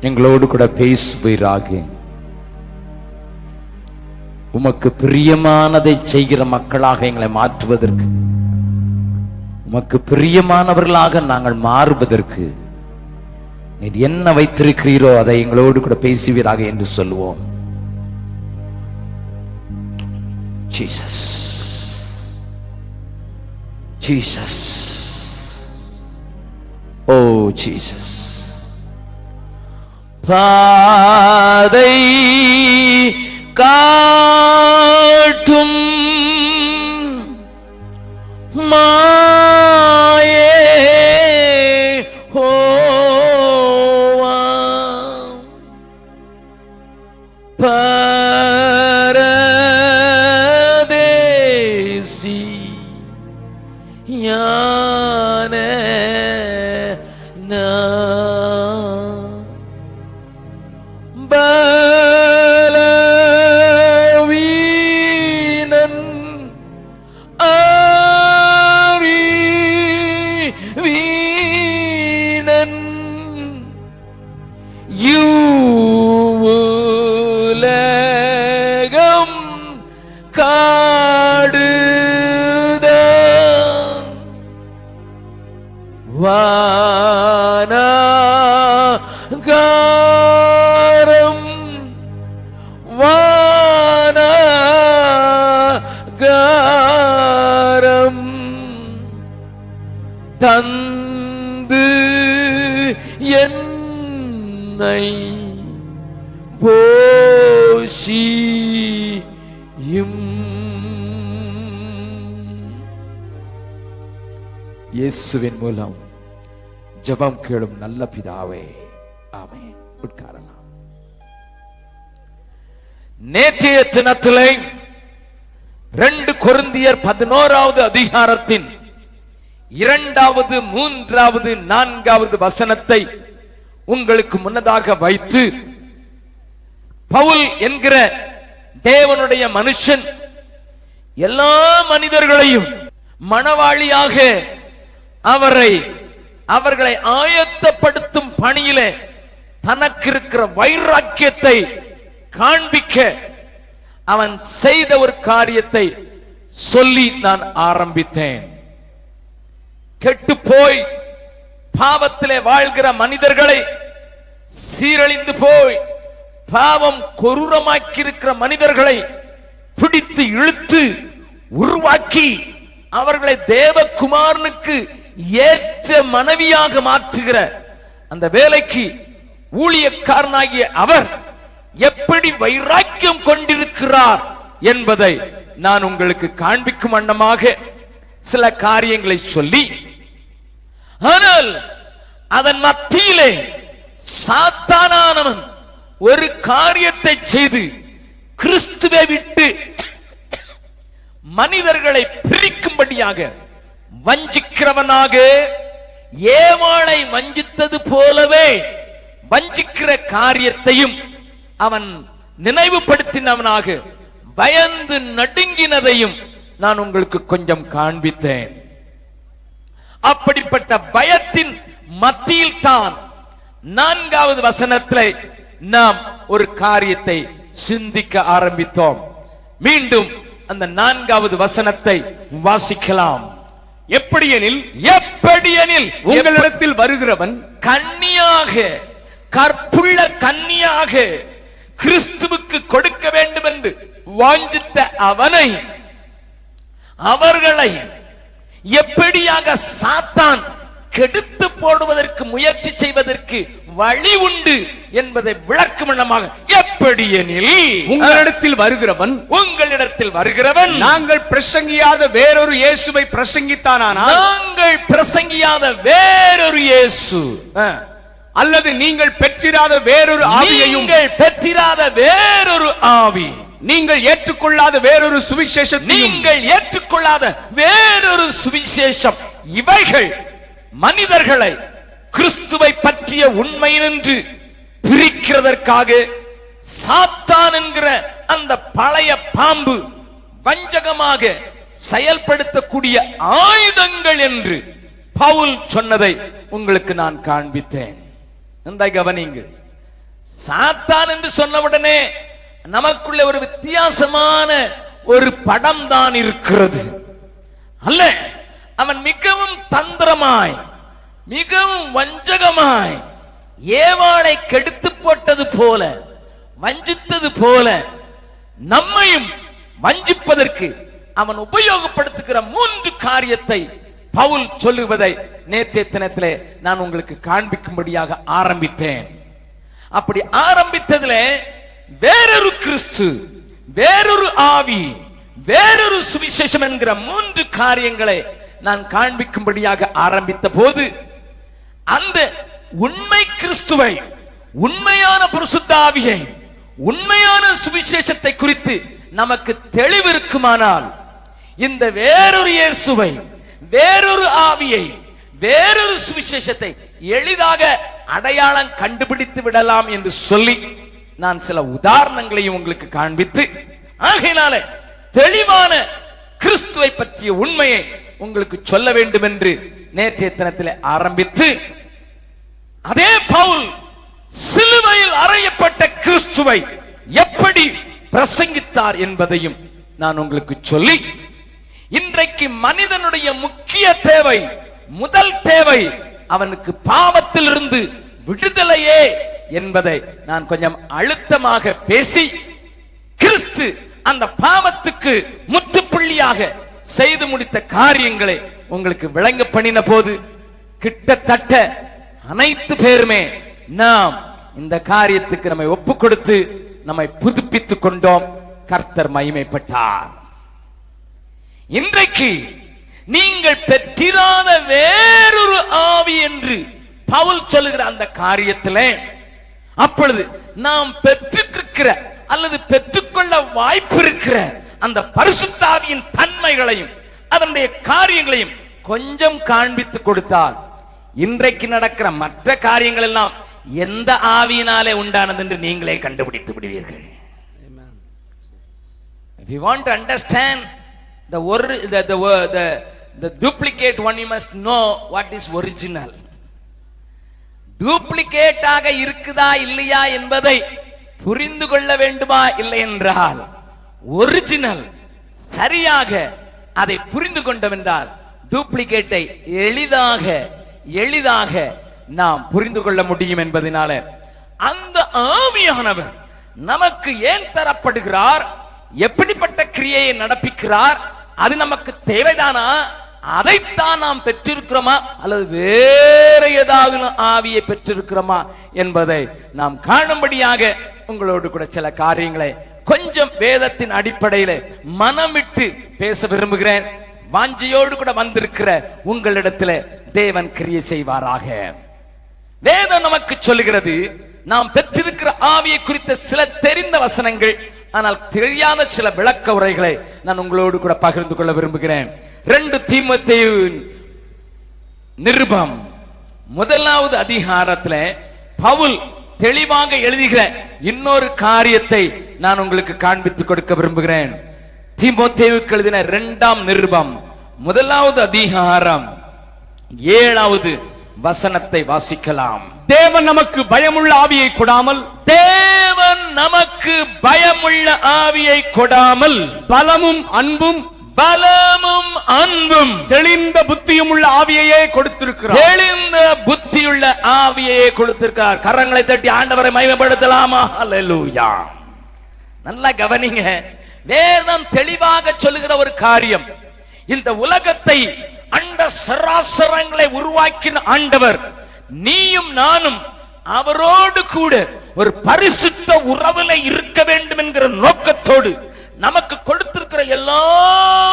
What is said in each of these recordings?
எங்களோடு கூட பேசுவீராக. உமக்கு பிரியமானதை செய்கிற மக்களாக எங்களை மாற்றுவதற்கு, உமக்கு பிரியமானவர்களாக நாங்கள் மாறுவதற்கு நீர் என்ன வைத்திருக்கிறீரோ அதை எங்களோடு கூட பேசுவீராக என்று சொல்லுவோம். ஜீசஸ், ஜீசஸ், ஓ ஜீசஸ். பாதை காட்டும் மாயே ஹோவா, பரதேசி ஞான வானகாரம் வானகாரம் தந்து என்னை போஷியும். இயேசுவின் மூலம் ஜெபம் கேளும் நல்ல பிதாவே, ஆமென். உட்காரலாம். நேற்றைய தினத்திலே 2 கொரிந்தியர் 11வது அதிகாரத்தின் 2வது, 3வது, 4வது வசனத்தை உங்களுக்கு முன்னதாக வைத்து, பவுல் என்கிற தேவனுடைய மனுஷன் எல்லா மனிதர்களையும் மணவாளியாக அவர்களை ஆயத்தப்படுத்தும் பணியிலே தனக்கு இருக்கிற வைராக்கியத்தை காண்பிக்க அவன் செய்த ஒரு காரியத்தை சொல்லி நான் ஆரம்பித்தேன். கெட்டு போய் பாவத்திலே வாழ்கிற மனிதர்களை, சீரழிந்து போய் பாவம் கொரூரமாக்கி இருக்கிற மனிதர்களை பிடித்து இழுத்து உருவாக்கி அவர்களை தேவகுமாரனுக்கு ஏற்ற மனைவியாக மாற்றுகிற அந்த வேலைக்கு ஊழியக்காரனாகிய அவர் எப்படி வைராக்கியம் கொண்டிருக்கிறார் என்பதை நான் உங்களுக்கு காண்பிக்கும் வண்ணமாக சில காரியங்களை சொல்லி, ஆனால் அதன் மத்தியிலே சாத்தானானவன் ஒரு காரியத்தை செய்து கிறிஸ்துவை விட்டு மனிதர்களை பிரிக்கும்படியாக வஞ்சிக்கிறவனாக, ஏவாளை வஞ்சித்தது போலவே வஞ்சிக்கிற காரியத்தையும் அவன் நினைவுபடுத்தினவனாக பயந்து நடுங்கினதையும் நான் உங்களுக்கு கொஞ்சம் காண்பித்தேன். அப்படிப்பட்ட பயத்தின் மத்தியில் தான் 4வது வசனத்திலே நாம் ஒரு காரியத்தை சிந்திக்க ஆரம்பித்தோம். மீண்டும் அந்த 4வது வசனத்தை வாசிக்கலாம். எப்படியெனில் உங்களிடத்தில் வருகிறவன் கன்னியாக, கற்புள்ள கன்னியாக கிறிஸ்துவுக்கு கொடுக்க வேண்டும் என்று வாஞ்சித்த அவர்களை எப்படியாக சாத்தான் கெடுத்து போடுவதற்கு முயற்சி செய்வதற்கு வழி உண்டு என்பதை விளக்கும் விதமாக, எப்படியெனில் உங்களிடத்தில் வருகிறவன் நாங்கள் பிரசங்கியாத வேறொரு இயேசுவை பிரசங்கித்தானானால், நாங்கள் பிரசங்கியாத வேறொரு இயேசு அல்லது நீங்கள் பெற்றிராத வேறொரு ஆவியையும், பெற்றிராத வேறொரு ஆவி, நீங்கள் ஏற்றுக்கொள்ளாத வேறொரு சுவிசேஷம், நீங்கள் ஏற்றுக்கொள்ளாத வேறொரு சுவிசேஷம், இவைகள் மனிதர்களை கிறிஸ்துவை பற்றிய உண்மையினின்று பிரிக்கிறதற்காக சாத்தான் என்கிற அந்த பழைய பாம்பு வஞ்சகமாக செயல்படுத்தக்கூடிய ஆயுதங்கள் என்று பவுல் சொன்னதை உங்களுக்கு நான் காண்பித்தேன். கவனிங்கள். சாத்தான் என்று சொன்னவுடனே நமக்குள்ள ஒரு வித்தியாசமான ஒரு படம் தான் இருக்கிறது. அல்ல, அவன் மிகவும் தந்திரமாய், மிகவும் வஞ்சகமாய் ஏவாளை கெடுத்து போட்டது போல, வஞ்சித்தது போல நம்மையும் வஞ்சிப்பதற்கு அவன் உபயோகப்படுத்துகிற 3 காரியத்தை பவுல் சொல்லுவதை நேற்றைய தினத்திலே நான் உங்களுக்கு காண்பிக்கும்படியாக ஆரம்பித்தேன். அப்படி ஆரம்பித்ததிலே வேறொரு கிறிஸ்து, வேறொரு ஆவி, வேறொரு சுவிசேஷம் என்கிற 3 காரியங்களை நான் காண்பிக்கும்படியாக ஆரம்பித்த போது, அந்த உண்மை கிறிஸ்துவை, உண்மையான பரிசுத்த ஆவியை, உண்மையான சுவிசேஷத்தை குறித்து நமக்கு தெளிவு இருக்குமானால், இந்த வேறொரு இயேசுவை, வேறொரு ஆவியை, வேறொரு சுவிசேஷத்தை எளிதாக அடையாளம் கண்டுபிடித்து விடலாம் என்று சொல்லி நான் சில உதாரணங்களையும் உங்களுக்கு காண்பித்து, ஆகையினால தெளிவான கிறிஸ்துவை பற்றிய உண்மையை உங்களுக்கு சொல்ல வேண்டும் என்று நேற்றைய தினத்தில் ஆரம்பித்து, அதே பவுல் சிலுவையில் அறையப்பட்ட கிறிஸ்துவை எப்படி பிரசங்கித்தார் என்பதையும் நான் உங்களுக்கு சொல்லி, இன்றைக்கு மனிதனுடைய முக்கிய தேவை, முதல் தேவை அவனுக்கு பாவத்திலிருந்து விடுதலையே என்பதை நான் கொஞ்சம் அழுத்தமாக பேசி, கிறிஸ்து அந்த பாவத்துக்கு முற்றுப்புள்ளியாக செய்து முடித்த காரியங்களை உங்களுக்கு விளங்க பண்ணின போது, கிட்டத்தட்ட அனைத்து பேருமே நாம் இந்த காரியத்துக்கு நம்மை ஒப்பு கொடுத்து நம்மை புதுப்பித்துக் கொண்டோம். கர்த்தர் மகிமைப்பட்டார். இன்றைக்கு நீங்கள் பெற்றிராத வேறொரு ஆவி என்று பவுல் சொல்லுகிற அந்த காரியத்திலே, அப்பொழுது நாம் பெற்றிருக்கிற அல்லது பெற்றுக்கொள்ள வாய்ப்பு இருக்கிற அந்த பரிசுத்த ஆவியின் தன்மைகளையும் அதனுடைய காரியங்களையும் கொஞ்சம் காண்பித்து கொடுத்தால், இன்றைக்கு நடக்கிற மற்ற காரியங்கள் எல்லாம் எந்த ஆவியினாலே உண்டானது என்று நீங்களே கண்டுபிடித்து விடுவீர்கள். If you want to understand the duplicate one, you must know what is original. Duplicate ஆக இருக்குதா இல்லையா என்பதை புரிந்து கொள்ள வேண்டுமா? இல்லை என்றால் ஒரிஜினல் சரியாக அதை புரிந்து கொண்டோம் என்றால் டூப்ளிகேட்டை எளிதாக நாம் புரிந்து கொள்ள முடியும் என்பதனால, அந்த ஆவியானவர் நமக்கு ஏன் தரப்படுகிறார், எப்படிப்பட்ட கிரியையை நடப்பிக்கிறார், அது நமக்கு தேவைதானா, அதைத்தான் நாம் பெற்றிருக்கிறோமா அல்லது வேற ஏதாவது ஆவியை பெற்றிருக்கிறோமா என்பதை நாம் காணும்படியாக உங்களோடு கூட சில காரியங்களை கொஞ்சம் வேதத்தின் அடிப்படையில் மனம் விட்டு பேச விரும்புகிறேன். வாஞ்சையோடு கூட வந்திருக்கிற உங்களிடத்தில் தேவன் கிரியை செய்வாராக. வேதம் நமக்கு சொல்லுகிறது, நாம் பெற்றிருக்கிற ஆவியை குறித்த சில தெரிந்த வசனங்கள், ஆனால் தெரியாத சில விளக்க உரைகளை நான் உங்களோடு கூட பகிர்ந்து கொள்ள விரும்புகிறேன். 2 தீமோத்தேயு நிருபம் 1வது அதிகாரத்தில் பவுல் தெளிவாக எழுதுகிற இன்னொரு காரியத்தை நான் உங்களுக்கு காண்பித்துக் கொடுக்க விரும்புகிறேன். தீமோத்தேயுவுக்கு எழுதின 2ஆம் நிருபம் 1வது அதிகாரம் 7வது வசனத்தை வாசிக்கலாம். தேவன் நமக்கு பயமுள்ள ஆவியை கொடாமல், தேவன் நமக்கு பயமுள்ள ஆவியை கொடாமல், பலமும் அன்பும் தெளிந்த புத்தியும் உள்ள ஆவியையே கொடுத்திருக்கிறார். தெளிந்த புத்தியுள்ள ஆவியையே கொடுத்திருக்கிறார். கரங்களை தட்டி ஆண்டவரை மகிமைப்படுத்தலாமா? அல்லேலூயா. நல்லா கவனிங்க, வேதம் தெளிவாக சொல்லுகிற ஒரு காரியம், இந்த உலகத்தை அண்ட சராசரங்களை உருவாக்கின ஆண்டவர், நீயும் நானும் அவரோடு கூட ஒரு பரிசுத்த உறவுல இருக்க வேண்டும் என்கிற நோக்கத்தோடு நமக்கு கொடுத்திருக்கிற எல்லா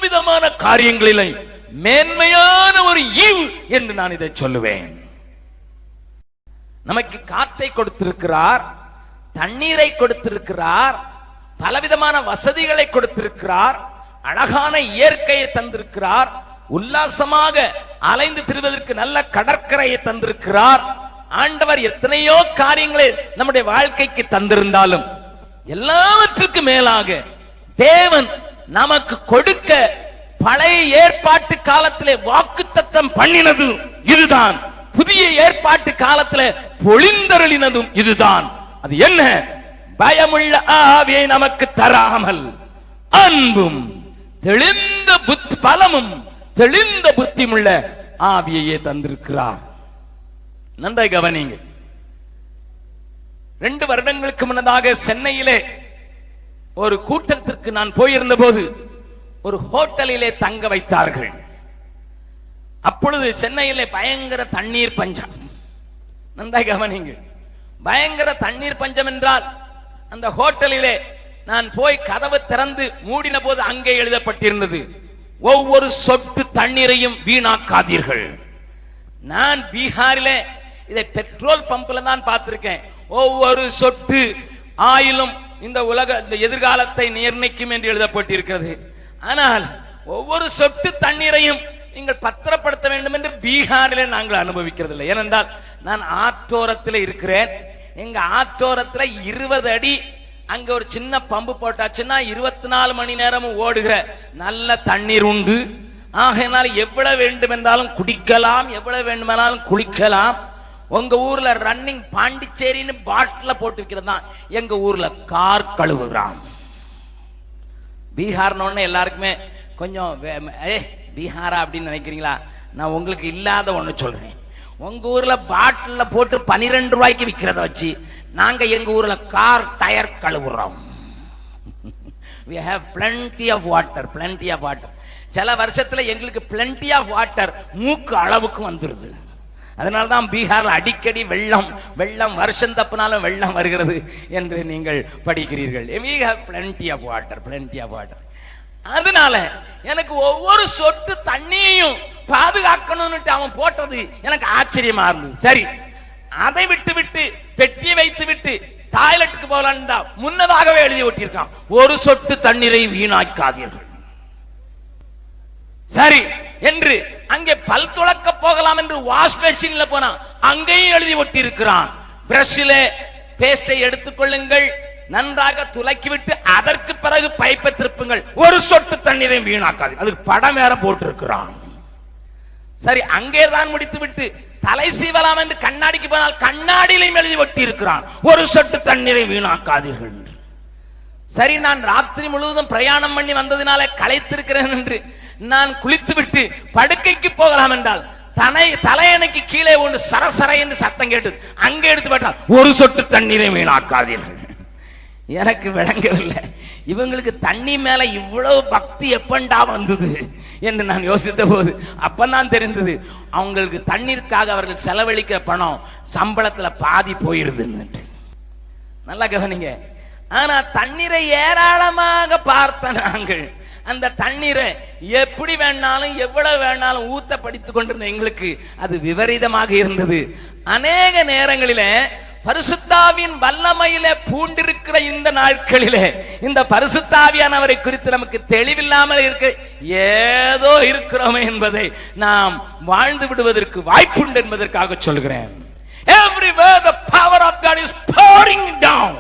விதமான காரியங்களிலும் மேன்மையான ஒரு ஈவு என்று நான் இதை சொல்லுவேன். நமக்கு காற்றை கொடுத்திருக்கிறார், தண்ணீரை கொடுத்திருக்கிறார், பலவிதமான வசதிகளை கொடுத்திருக்கிறார், அழகான இயற்கையை தந்திருக்கிறார், உல்லாசமாக அலைந்து திரிவதற்கு நல்ல கடற்கரையை தந்திருக்கிறார். ஆண்டவர் எத்தனையோ காரியங்களை நம்முடைய வாழ்க்கைக்கு தந்திருந்தாலும் எல்லாவற்றுக்கும் மேலாக தேவன் நமக்கு கொடுக்க பழைய ஏற்பாட்டு காலத்திலே வாக்குத்தத்தம் பண்ணினது இதுதான், புதிய ஏற்பாட்டு காலத்திலே பொழிந்தருளினதும் இதுதான். அது என்ன? பயமுள்ள ஆவியை நமக்கு தராமல் அன்பும் தெளிந்த பலமும் தெளிந்த புத்தியுள்ள ஆவியையே தந்திருக்கிறார். நன்றாய் கவனிங்க. 2 வருடங்களுக்கு முன்னதாக சென்னையிலே ஒரு கூட்டத்திற்கு நான் போயிருந்த போது ஒரு ஹோட்டலிலே தங்க வைத்தார்கள். அப்பொழுது சென்னையிலே பயங்கர தண்ணீர் பஞ்சம். நன்றாய் கவனிங்க. பயங்கர தண்ணீர் பஞ்சம் என்றால் அந்த ஹோட்டலிலே நான் போய் கதவு திறந்து மூடின போது அங்கே எழுதப்பட்டிருந்தது, ஒவ்வொரு சொட்டு தண்ணீரையும் வீணாக்காதீர்கள். நான் பீகாரிலே இதை பெட்ரோல் பம்பில் தான் பார்த்திருக்கேன். ஒவ்வொரு சொட்டு ஆயிலும் இந்த எதிர்காலத்தை நிர்ணயிக்கும் என்று எழுதப்பட்டிருக்கிறது. ஆனால் ஒவ்வொரு சொட்டு தண்ணீரையும் நீங்கள் பத்திரப்படுத்த வேண்டும் என்று பீகாரிலே நாங்கள் அனுபவிக்கிறது இல்லை. ஏனென்றால் நான் ஆற்றோரத்தில் இருக்கிறேன். எங்க ஆற்றோரத்தில் 20 அடி அங்க ஒரு சின்ன பம்பு போட்டாச்சுன்னா 24 மணி நேரமும் ஓடுகிற நல்ல தண்ணீர் உண்டு. ஆகையினால் எவ்வளவு வேண்டும் என்றாலும் குடிக்கலாம், எவ்வளவு வேண்டுமானாலும் குளிக்கலாம். உங்க ஊர்ல ரன்னிங் பாண்டிச்சேரின்னு பாட்டில போட்டு வைக்கிறது தான் எங்க ஊர்ல கார் கழுவுகிறான். பீகார்னு எல்லாருக்குமே கொஞ்சம் பீகாரா அப்படின்னு நினைக்கிறீங்களா? நான் உங்களுக்கு இல்லாத ஒண்ணு சொல்றேன். உங்க ஊர்ல பாட்டில போட்டு 12 ரூபாய்க்கு விற்கிறத வச்சு நாங்க எங்க ஊர்ல கார் டயர் கழுவுறோம். we have plenty of water, plenty of water. சில வருஷத்துல எங்களுக்கு plenty of water மூக்கு அளவுக்கு வந்துருது. அதனால்தான் பீகார்ல அடிக்கடி வெள்ளம் வருஷம் தப்புனாலும் வெள்ளம் வருகிறது என்று நீங்கள் படிக்கிறீர்கள். we have plenty of water, plenty of water. அதனால எனக்கு ஒவ்வொரு சொட்டு தண்ணியையும் பாதுகாக்கணும்னு அவன் போட்டது எனக்கு ஆச்சரியமா இருந்தது. சரி, அதை விட்டு பெட்டியை வைத்து விட்டு டாய்லெட்டுக்கு போகலான்டா முன்னதாகவே எழுதி ஒட்டியிருக்கான், ஒரு சொட்டு தண்ணீரை வீணாக்காதீர்கள். சரி என்று அங்கே பல் துளக்க போகலாம் என்று வாஷ் பேசின்ல போனா அங்கேயும் எழுதி ஒட்டி இருக்கிறான், பிரஷ்ல பேஸ்டை எடுத்துக்கொள்ளுங்கள், நன்றாக துலக்கிவிட்டு அதற்கு பிறகு பைப்பை திருப்புங்கள், ஒரு சொட்டு தண்ணீரை வீணாக்காது. அதுக்கு படம் வேற போட்டு இருக்கிறான். சரி, அங்கேதான் முடித்து விட்டு தலை சீவலாம் என்று கண்ணாடிக்கு போனால் கண்ணாடியிலையும் எழுதி ஒட்டி இருக்கிறான், ஒரு சொட்டு தண்ணீரை வீணாக்காதீர்கள் என்று. சரி, நான் ராத்திரி முழுவதும் பிரயாணம் பண்ணி வந்ததினால களைத்திருக்கிறேன் என்று நான் குளித்து விட்டு படுக்கைக்கு போகலாம் என்றால் தலையணைக்கு கீழே ஒன்று சரசர என்று சத்தம் கேட்டு அங்கே எடுத்து விட்டால் ஒரு சொட்டு தண்ணீரை வீணாக்காதீர்கள். எனக்கு விளங்கவில்லை, இவங்களுக்கு தண்ணி மேல இவ்வளவு பக்தி எப்பண்டா வந்தது என்று நான் யோசித்த போது அப்பதான் தெரிந்தது, அவங்களுக்கு தண்ணீருக்காக அவர்கள் செலவழிக்கிற பணம் சம்பளத்துல பாதி போயிருதுன்னு. நல்லா கவனிங்க. ஆனா தண்ணீரை ஏராளமாக பார்த்த நாங்கள் அந்த தண்ணீரை எப்படி வேணாலும் எவ்வளவு வேணாலும் ஊத்த படித்துக் கொண்டிருந்த எங்களுக்கு அது விபரீதமாக இருந்தது. அநேக நேரங்களிலே பரிசுத்தாவின் வல்லமையிலே பூண்டிருக்கிற இந்த நாட்களிலே இந்த பரிசுத்தாவியானவரை குறித்து நமக்கு தெளிவில்லாமல் இருக்க ஏதோ இருக்கிறோமே என்பதை நாம் வாழ்ந்து விடுவதற்கு வாய்ப்புண்டு என்பதற்காக சொல்கிறேன். Everywhere the power of God is pouring down.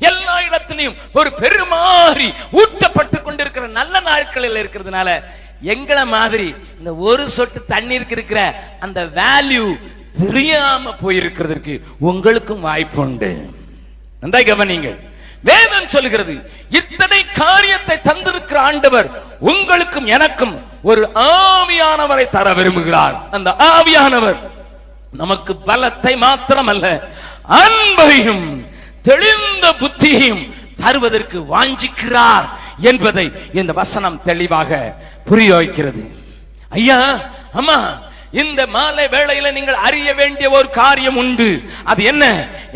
எல்லா இடத்திலையும் ஒரு பெருமாறி ஊற்றப்பட்டு கொண்டிருக்கிற நல்ல நாட்களில் இருக்கிறதுனால எங்களை மாதிரி இந்த ஒரு சொட்டு தண்ணீருக்கு இருக்கிற அந்த வேல்யூ தெரியாம போயிருக்கிறதுக்கு உங்களுக்கும் வாய்ப்பு உண்டு. நன்றாய் கவனிங்கள். வேதம் சொல்கிறது, இத்தனை காரியத்தை தந்திருக்கிற ஆண்டவர் உங்களுக்கும் எனக்கும் ஒரு ஆவியானவரை தர விரும்புகிறார். அந்த ஆவியானவர் நமக்கு பலத்தை மாத்திரமல்ல, அன்பையும் தெளிந்த புத்தியையும் தருவதற்கு வாஞ்சிக்கிறார் என்பதை இந்த வசனம் தெளிவாக புரிய வைக்கிறது. ஐயா, அம்மா, இந்த மாலை வேளையில நீங்கள் அறிய வேண்டிய ஒரு காரியம் உண்டு. அது என்ன?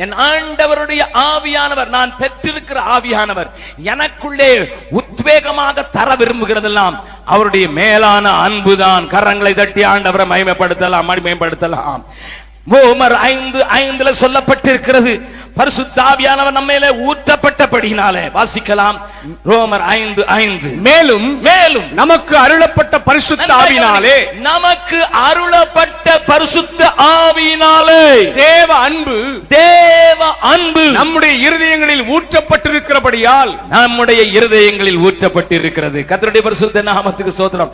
என் ஆண்டவருடைய ஆவியானவர், நான் பெற்றிருக்கிற ஆவியானவர் எனக்குள்ளே உத்வேகமாக தர விரும்புகிறதெல்லாம் அவருடைய மேலான அன்புதான். கரங்களை தட்டி ஆண்டவரை மகிமைப்படுத்தலாம், மகிமைப்படுத்தலாம். ரோமர் 5:5 சொல்லப்பட்டிருக்கிறது, பரிசுத்த ஆவியானவர் நம்மையிலே ஊற்றப்பட்டபடியினாலே. வாசிக்கலாம், ரோமர் 5:5. மேலும் நமக்கு அருளப்பட்ட பரிசுத்த ஆவியினாலே, நமக்கு அருளப்பட்ட பரிசுத்த ஆவியினாலே தேவ அன்பு நம்முடைய இருதயங்களில் ஊற்றப்பட்டிருக்கிறபடியால், நம்முடைய இருதயங்களில் ஊற்றப்பட்டிருக்கிறது. கர்த்தருடைய பரிசுத்த நாமத்துக்கு ஸ்தோத்திரம்.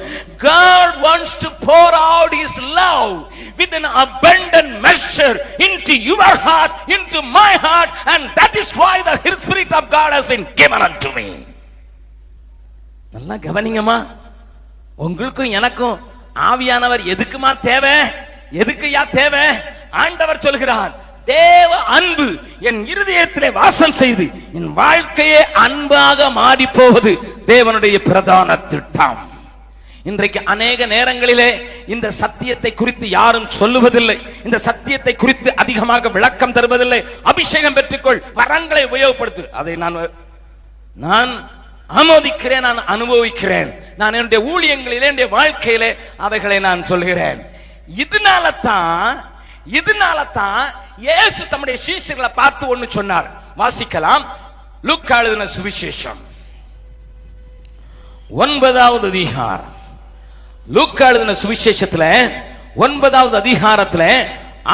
God wants to pour out his love with an abundant measure into your heart, into my heart, God, and that is why the Spirit of God has been given unto me. நல்லா கவனிங்கம்மா, உங்களுக்கும் எனக்கும் ஆவியானவர் எதுக்குமா தேவை? எதுக்குயா தேவை? ஆண்டவர் சொல்கிறார், தேவ அன்பு என் இருதயத்திலே வாசம் செய்து என் வாழ்க்கையே அன்பாக மாறி போவது தேவனுடைய பிரதான திட்டம். இன்றைக்கு அநேக நேரங்களிலே இந்த சத்தியத்தை குறித்து யாரும் சொல்லுவதில்லை, இந்த சத்தியத்தை குறித்து அதிகமாக விளக்கம் தருவதில்லை. அபிஷேகம் பெற்றுக்கொள், வரங்களை உபயோகப்படுத்து. அதை நான் ஆமோதிக்கிறேன், நான் அனுபவிக்கிறேன். நான் என்னுடைய ஊழியங்களிலே, என்னுடைய வாழ்க்கையிலே அவைகளை நான் சொல்கிறேன். இதனால தான் இயேசு தம்முடைய சீஷர்களை பார்த்து ஒன்னு சொன்னார். வாசிக்கலாம். லூக்கா எழுதின சுவிசேஷம் 9வது அதிகாரம். லூக்கா எழுதின சுவிசேஷத்துல 9வது அதிகாரத்துல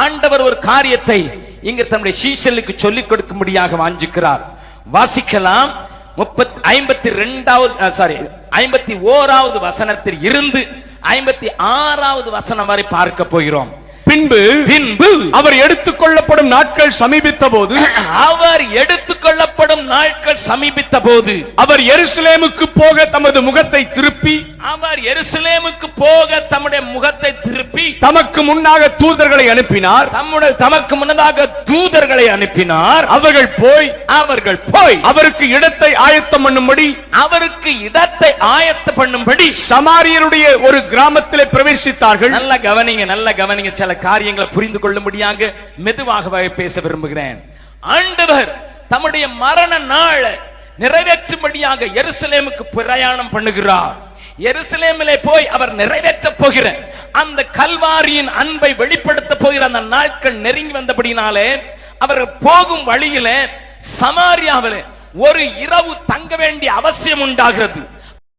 ஆண்டவர் ஒரு காரியத்தை இங்க தம்முடைய சீஷர்களுக்கு சொல்லிக் கொடுக்கும்படியாக வாஞ்சிக்கிறார். வாசிக்கலாம். 51வது வசனத்தில் இருந்து 56வது வசனம் வரை பார்க்க போகிறோம். பின்பு அவர் எடுத்துக்கொள்ளப்படும் நாட்கள் சமீபித்த போது அவர் எருசலேமுக்கு போக தமது முகத்தை திருப்பி தமக்கு முன்னாக தூதர்களை அனுப்பினார். அவர்கள் போய் அவருக்கு இடத்தை ஆயத்தம் பண்ணும்படி சமாரியருடைய ஒரு கிராமத்திலே பிரவேசித்தார்கள். நல்ல கவனிங்க சில காரியங்களை புரிந்து கொள்ளும்படியாக மெதுவாக பேச விரும்புகிறேன். ஆண்டவர் தம்முடைய மரண நாள் நிறைவேற்றும்படியாக எருசலேமுக்கு பிரயாணம் பண்ணுகிறார். எருசலேமிலே போய் அவர் நிறைவேற்ற போகிற அந்த கல்வாரியின் அன்பை வெளிப்படுத்த போகிற அந்த நாட்கள் நெருங்கி வந்தபடினாலே அவர் போகும் வழியிலே சமாரியாவிலே ஒரு இரவு தங்க வேண்டிய அவசியம் உண்டாகிறது.